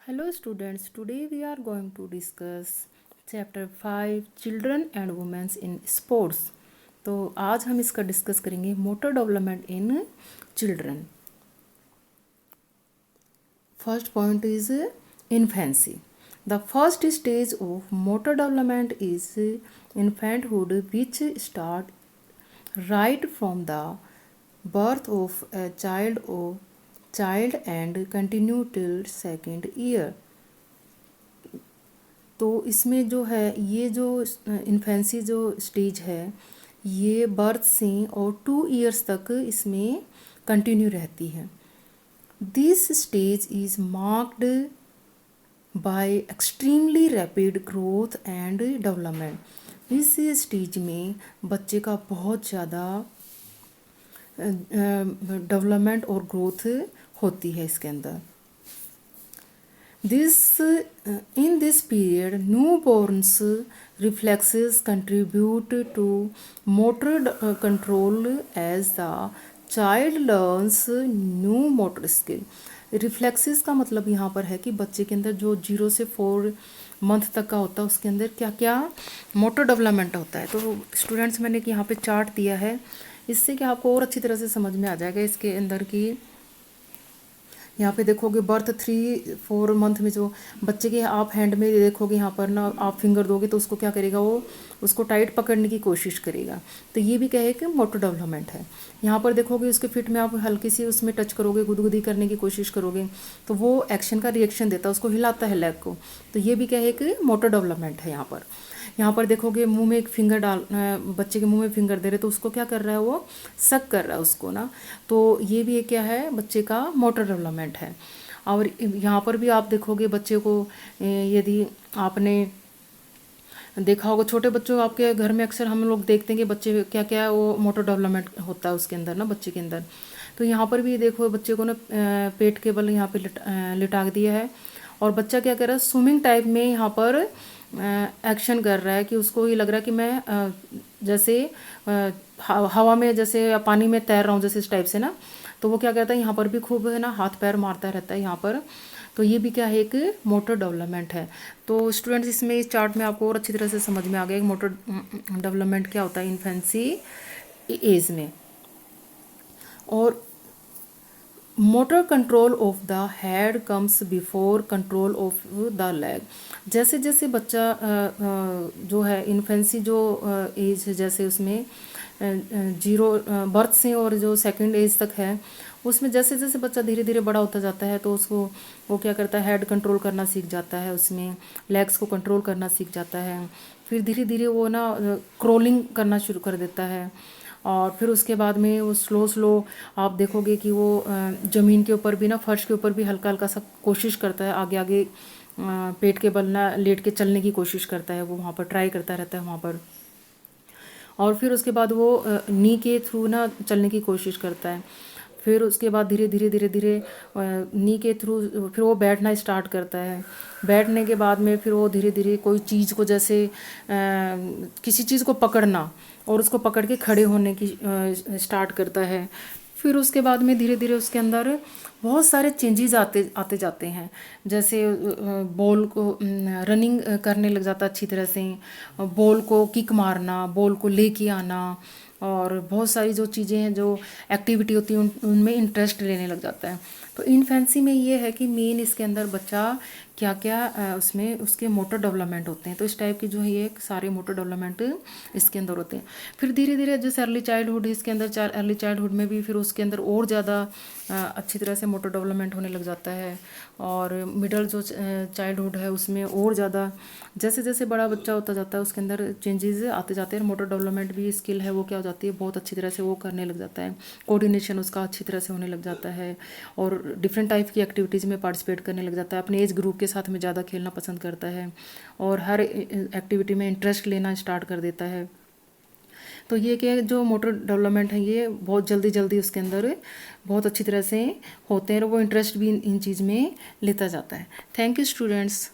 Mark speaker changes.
Speaker 1: Hello students, today we are going to discuss chapter 5 Children and Women in Sports. तो आज हम इसका discuss करेंगे motor development in children. First point is infancy. The first stage of motor development is infanthood, which start right from the birth of a child and continue till second year. तो इसमें जो है ये जो infancy जो stage है ये birth से और 2 इयर्स तक इसमें कंटिन्यू रहती है. This stage is marked by extremely rapid growth and development. इस स्टेज में बच्चे का बहुत ज़्यादा डेवलपमेंट और ग्रोथ होती है इसके अंदर. In this period, newborns reflexes contribute to motor control as the child learns new motor skill. Reflexes का मतलब यहाँ पर है कि बच्चे के अंदर जो 0 से 4 मंथ तक का होता है उसके अंदर क्या क्या मोटर डेवलपमेंट होता है. तो स्टूडेंट्स मैंने कि यहाँ पे चार्ट दिया है, इससे कि आपको और अच्छी तरह से समझ में आ जाएगा इसके अंदर की. यहाँ पे देखोगे बर्थ 3-4 मंथ में जो बच्चे के आप हैंड में देखोगे यहाँ पर ना आप फिंगर दोगे तो उसको क्या करेगा, वो उसको टाइट पकड़ने की कोशिश करेगा. तो ये भी क्या है कि मोटर डेवलपमेंट है. यहाँ पर देखोगे उसके फिट में आप हल्की सी उसमें टच करोगे, गुदगुदी करने की कोशिश करोगे तो वो एक्शन का रिएक्शन देता है, उसको हिलाता है लेग को. तो ये भी क्या है कि मोटर डेवलपमेंट है. यहाँ पर देखोगे मुंह में एक फिंगर डाल बच्चे के मुंह में फिंगर दे रहे तो उसको क्या कर रहा है, वो सक कर रहा है उसको ना. तो ये भी क्या है, बच्चे का मोटर डेवलपमेंट है. और यहाँ पर भी आप देखोगे बच्चे को, यदि आपने देखा होगा छोटे बच्चों आपके घर में अक्सर हम लोग देखते हैं कि बच्चे क्या क्या वो मोटर डेवलपमेंट होता है उसके अंदर ना बच्चे के अंदर. तो यहाँ पर भी देखो बच्चे को ना पेट के बल यहाँ पे लिटा दिया है और बच्चा क्या कर रहा है, स्विमिंग टाइप में यहाँ पर एक्शन कर रहा है कि उसको ये लग रहा है कि मैं जैसे हवा में जैसे या पानी में तैर रहा हूँ जैसे इस टाइप से ना. तो वो क्या कहता है यहाँ पर भी खूब है ना हाथ पैर मारता रहता है यहाँ पर. तो ये भी क्या है, एक मोटर डेवलपमेंट है. तो स्टूडेंट्स इसमें इस चार्ट में आपको और अच्छी तरह से समझ में आ गया कि मोटर डेवलपमेंट क्या होता है इन्फेंसी एज में. और motor control of the head comes before control of the leg. जैसे जैसे बच्चा जो है इन्फेंसी जो एज है जैसे उसमें 0 बर्थ से और जो सेकंड एज तक है उसमें जैसे जैसे बच्चा धीरे धीरे बड़ा होता जाता है तो उसको वो क्या करता है, हेड कंट्रोल करना सीख जाता है, उसमें लेग्स को कंट्रोल करना सीख जाता है. फिर धीरे धीरे वो ना क्रोलिंग करना शुरू कर देता है. और फिर उसके बाद में वो स्लो आप देखोगे कि वो ज़मीन के ऊपर भी ना, फर्श के ऊपर भी हल्का हल्का सा कोशिश करता है, आगे आगे पेट के बल ना लेट के चलने की कोशिश करता है, वो वहाँ पर ट्राई करता रहता है वहाँ पर. और फिर उसके बाद वो नी के थ्रू ना चलने की कोशिश करता है. फिर उसके बाद धीरे धीरे धीरे धीरे नी के थ्रू फिर वो बैठना स्टार्ट करता है. बैठने के बाद में फिर वो धीरे धीरे कोई चीज़ को जैसे किसी चीज़ को पकड़ना और उसको पकड़ के खड़े होने की स्टार्ट करता है. फिर उसके बाद में धीरे धीरे उसके अंदर बहुत सारे चेंजेस आते जाते हैं. जैसे बॉल को रनिंग करने लग जाता अच्छी तरह से, बॉल को किक मारना, बॉल को लेके आना, और बहुत सारी जो चीज़ें हैं जो एक्टिविटी होती है उनमें इंटरेस्ट लेने लग जाता है. तो इन्फेंसी में ये है कि मेन इसके अंदर बच्चा क्या क्या उसमें उसके मोटर डेवलपमेंट होते हैं. तो इस टाइप की जो है ये सारे मोटर डेवलपमेंट इसके अंदर होते हैं. फिर धीरे धीरे जैसे अर्ली चाइल्डहुड इसके अंदर अर्ली चाइल्डहुड में भी फिर उसके अंदर और ज़्यादा अच्छी तरह से मोटर डेवलपमेंट होने लग जाता है. और मिडल जो चाइल्डहुड है उसमें और ज़्यादा जैसे जैसे बड़ा बच्चा होता जाता है उसके अंदर चेंजेस आते जाते हैं. मोटर डेवलपमेंट भी स्किल है वो क्या हो जाती है, बहुत अच्छी तरह से वो करने लग जाता है. कोऑर्डिनेशन उसका अच्छी तरह से होने लग जाता है और डिफरेंट टाइप की एक्टिविटीज़ में पार्टिसिपेट करने लग जाता है. अपने एज ग्रुप के साथ में ज़्यादा खेलना पसंद करता है और हर एक्टिविटी में इंटरेस्ट लेना स्टार्ट कर देता है. तो ये क्या जो मोटर डेवलपमेंट है ये बहुत जल्दी जल्दी उसके अंदर बहुत अच्छी तरह से होते हैं और वो इंटरेस्ट भी इन चीज़ में लेता जाता है. Thank you students.